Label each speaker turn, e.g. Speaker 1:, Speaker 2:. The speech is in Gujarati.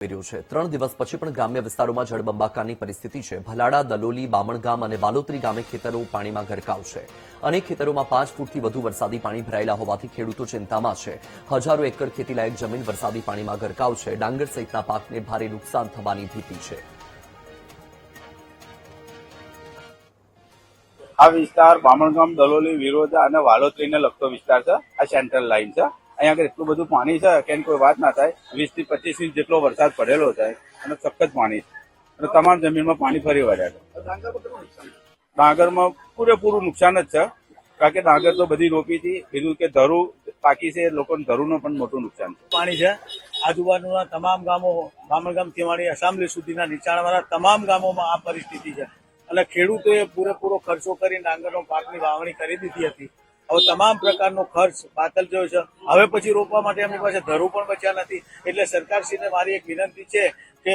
Speaker 1: રહ્યું છે 3 દિવસ પછી પણ ગ્રામ્ય વિસ્તારોમાં જળબંબાકારની પરિસ્થિતિ છે। ભલાડા, દલોલી, બામણગામ અને બાલોતરી ગામે ખેતરો પાણીમાં ગરકાવ છે। અનેક ખેતરોમાં 5 ફૂટથી વધુ વરસાદી પાણી ભરાયેલા હોવાથી ખેડૂતો ચિંતામાં છે। હજારો એકર ખેતીલાયક જમીન વરસાદી પાણીમાં ગરકાવ છે। ડાંગર સહિતના પાકને ભારે નુકસાન થવાની ભીતિ છે।
Speaker 2: આ વિસ્તાર બામણગામ, દલોલી, વિરોધા અને વાલોતરીને લગતો વિસ્તાર છે। આ સેન્ટ્રલ લાઇન છે। અહીંયા આગળ એટલું બધું પાણી છે કે કોઈ વાત ના થાય। 20 થી 25 ઇંચ જેટલો વરસાદ પડેલો છે અને સખત પાણી છે અને તમામ જમીનમાં પાણી ફરી વળ્યા છે। ડાંગરમાં પૂરેપૂરું નુકસાન જ છે, કારણ કે ડાંગર તો બધી રોપી હતી, બીજું કે ધરું પાકી છે, લોકોને ધરુંનું પણ મોટું નુકસાન છે।
Speaker 3: પાણી છે આજુબાજુના તમામ ગામો, બામણગામથી માંડી અસામલી સુધીના નીચાણવાળા તમામ ગામોમાં આ પરિસ્થિતિ છે અને ખેડૂતોએ પૂરેપૂરો ખર્ચો કરી ડાંગરનો પાકની વાવણી કરી દીધી હતી। હવે તમામ પ્રકારનો ખર્ચ પાતળ થયો છે। હવે પછી રોપવા માટે એમની પાસે ધરું પણ બચ્યા નથી। એટલે સરકારશ્રીને મારી એક વિનંતી છે કે